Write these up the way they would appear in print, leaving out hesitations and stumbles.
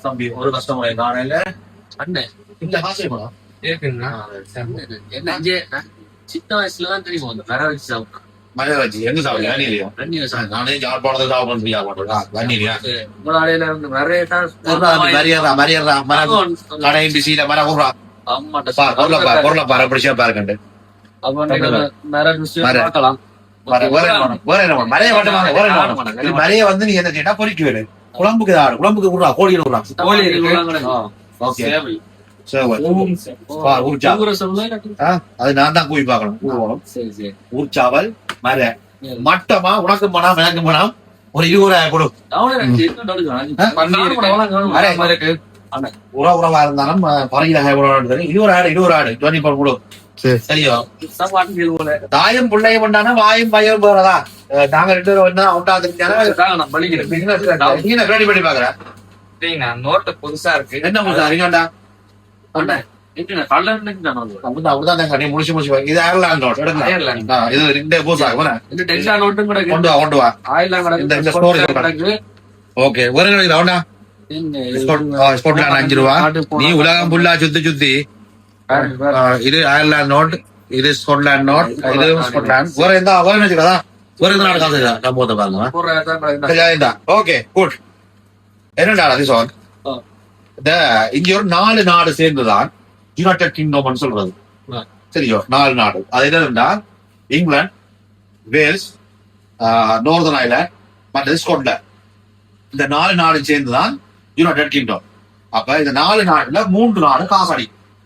தம்பி ஒரு கஸ்டமர் காணையில அண்ணன் இந்த காசு போலாம் இருக்குங்களா? என்ன சின்ன வயசுலதான் தெரியும் அந்த வர வச்சு சாப்பிட்டேன். மழை வச்சு எங்க சாப்பிடுங்க அண்ணிலையும் நானே யாழ்ப்பாணத்தை சாப்பிடுறேன் உங்களால இருந்து நிறைய கடையின் பிசியில மர கூறா பொருளை பாரு பிடிச்சா பாருக்கண்டு பார்க்கலாம். மறைய வந்து நீ என்ன செய்யா பொறிக்க வேடு குழம்புக்கு குழம்புக்கு விடுறா கோழி விடுறா அது நான் தான் கூவி பார்க்கணும். ஊர்ச்சாவல் மர மட்டமா உனக்கு மனம் எனக்கு மனம் ஒரு 20,000 கொடு. உறவா இருந்தாலும் 20,000 24 கொடு. சரியோ தாயும் பிள்ளையும் பண்ணானா வாயும் பையும் போறதா நாங்க 2 பேரும் ரெடி பண்ணி பாக்குறேன். நோட்டு புதுசா இருக்கு. என்ன புதுசா இருக்கா நீ உலகம் புல்லா சுத்தி சுத்தி இது அயர்லாந்து நோட் இது ஸ்காட்லாந்து நோட் இது ஸ்காட்லாந்து வேற எந்த வச்சுக்கா வேற எந்த நாடு காசு நம்ம போத பாருங்க. ஓகே குட் என்னடா அது சார் இங்க ஒரு 4 நாடு சேர்ந்துதான் யுனைடெட் கிங்டம் சொல்றது. சரியோ 4 நாடு அது என்னன்னா இங்கிலாந்து, வேல்ஸ், நார்தர்ன் ஐலாந்து மற்றது ஸ்காட்லாந்து. இந்த 4 நாடு சேர்ந்துதான் யுனைடெட் கிங்டம். அப்ப இந்த 4 நாடுல 3 நாடு காசு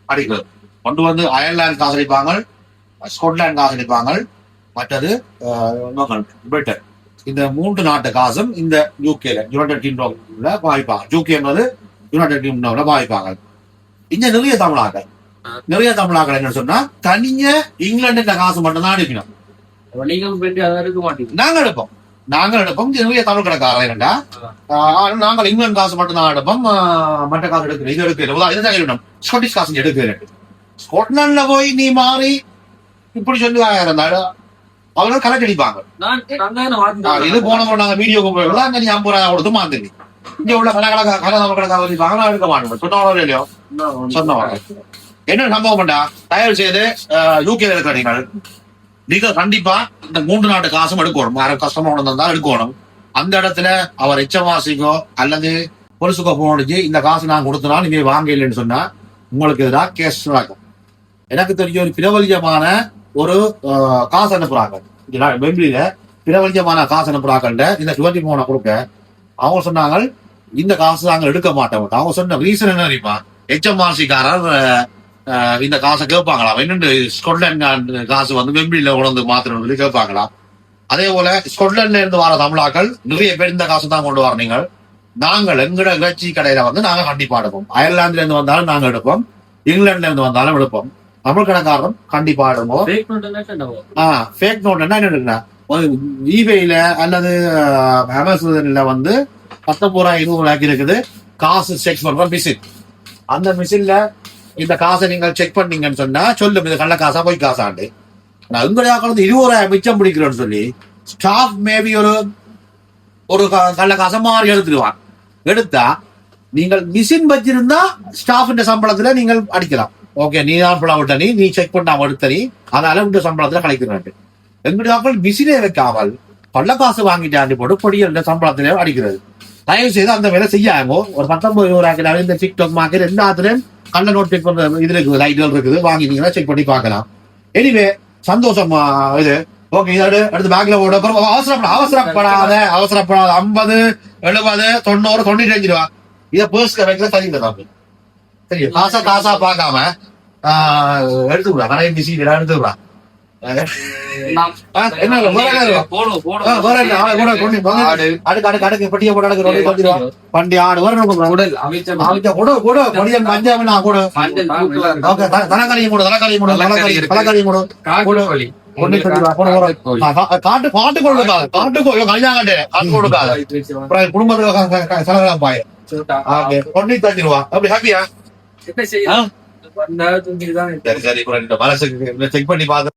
அடிக்கிறது. கொண்டு வந்து அயர்லாந்து காசு அடிப்பாங்க, ஸ்காட்லாந்து காசு அடிப்பாங்க, மற்றது பிரிட்டன். இந்த 3 நாட்டு காசும் இந்த யூகேல யுனைடெட் கிங்டம்ல பாவிப்பாங்க. யூகே என்பது யுனைடெட் கிங்டம்ல பாவிப்பாங்க. இங்க நிறைய தமிழாக்கள் என்ன சொன்னா தனிய இங்கிலாந்து காசு மட்டும் தான் அடிக்கணும். நாங்க எடுப்போம் நிறைய தமிழ் கணக்காக நாங்கள் இங்கிலாந்து காசு மட்டும் தான் எடுப்போம். மற்ற காசு எடுக்கிறோம். இது எடுக்கிறோம். இதுதான் சொல்லணும். ஸ்காட்டிஷ் காசு எடுக்கிறேன். ஸ்காட்லாந்துல போய் நீ மாறி இப்படி சொல்லி இருந்தாலும் அவங்க கலெக்ட் அடிப்பாங்க. இது போன நாங்க வீடியோக்கு போயிடலாம். அங்க நீ 50,000 கொடுத்து மாந்தீங்க. இங்க உள்ள கலக்கணக்காக எடுக்க மாட்டோம். சொன்னவங்க இல்லையோ சொன்னவங்க என்ன சம்பவம் பண்ணா தயவு செய்து யூகே இருக்கிறீங்க. நீங்க கண்டிப்பா இந்த 3 நாட்டு காசும் எடுக்கணும். யாரும் கஷ்டமா இருந்தா எடுக்கணும். அந்த இடத்துல அவர் எச்சவாசிக்கோ அல்லது பொலிசுக்கோ போனதுக்கு இந்த காசு நான் கொடுத்தனா நீங்க வாங்க இல்லைன்னு சொன்னா உங்களுக்கு எதிராக கேஸ் நடக்கும். எனக்கு தெரிஞ்ச ஒரு பிரபலியமான ஒரு காசு அனுப்புறாங்க. பெம்பிலியில பிரபலியமான காசு அனுப்புறாங்கள்ட இந்த 24 கொடுக்க அவங்க சொன்னாங்க இந்த காசு நாங்கள் எடுக்க மாட்டோம். அவங்க சொன்ன ரீசன் என்ன தெரியுமா? HMRC-காரர் இந்த காசை கேட்பாங்களாம். என்னென்று ஸ்காட்லாந்து காசு வந்து வெம்பிலியில உணர்ந்து மாத்திரம் சொல்லி கேட்பாங்களாம். அதே போல ஸ்காட்லாந்துல இருந்து வர தமிழாக்கள் நிறைய பேர் இந்த காசு தான் கொண்டு வரீங்க. நாங்கள் எங்கட இறைச்சி கடையில வந்து நாங்க கண்டிப்பா எடுப்போம். அயர்லாந்துல இருந்து வந்தாலும் நாங்க எடுப்போம். இங்கிலாந்துல இருந்து வந்தாலும் எடுப்போம். தமிழ் கணக்காரரும் கண்டிப்பா எடுப்போம். ஃபேக் நோட் என்ன இருக்குன்னா ஈபேல அல்லது அமேசான்ல வந்து 19,200 இருக்குது. காசு செக் பண்ற மிஷின். அந்த மிஷின்ல இந்த காசை நீங்கள் செக் பண்ணீங்கன்னு சொன்னா சொல்லும் இது கள்ள காசா போய் காசாண்டு. நான் உங்களுக்காக வந்து 20,000 மிச்சம் பிடிக்கிறேன்னு சொல்லி ஸ்டாஃப் மேபி ஒரு கள்ள காசை மாறி எடுத்துடுவான். எடுத்தா நீங்கள் மிஷின் வச்சிருந்தா ஸ்டாஃப் சம்பளத்துல நீங்கள் அடிக்கலாம். ஓகே நீ தான் பணம் விட்ட நீ செக் பண்ணாம எடுத்த நீ அதனால இந்த சம்பளத்துல கலைக்கிறாண்டு. எங்களுடைய மிஷினே வைக்காமல் கள்ள காசு வாங்கிட்டாண்டி போட்டு பொடிய சம்பளத்திலே அடிக்கிறது. தயவு செய்து அந்த வேலை செய்யாமோ ஒரு 19,200 இந்த டிக்டாக் மார்க்கெட் எல்லாத்துலயும் கள்ள நோட் செக் பண்ற இது இருக்குது, லைட்கள் இருக்குது, வாங்கினீங்கன்னா செக் பண்ணி பார்க்கலாம். எனிவே சந்தோஷம் இது. ஓகே இதோட அடுத்து பேக்ல ஓட அவசரப்படாத 50, 70, 90, 95 ரூபா இதை பேர்ஸ்ல வைக்கல சரிங்க தம்பி. சரி காசா பார்க்காம எடுத்துக்கூடா நிறைய பிசி எடுத்துக்கூடா. பண்டி ஆடு தலக்காளியும் கூட காட்டு பாட்டு கொடுக்காது. காட்டு கல்யாணம் காட்டு கொடுக்காது. குடும்பத்துக்கு செலவெல்லாம் பாய $30 ரூபா. அப்படி ஹாப்பியா? சரி மனசுக்கு செக் பண்ணி பாத்து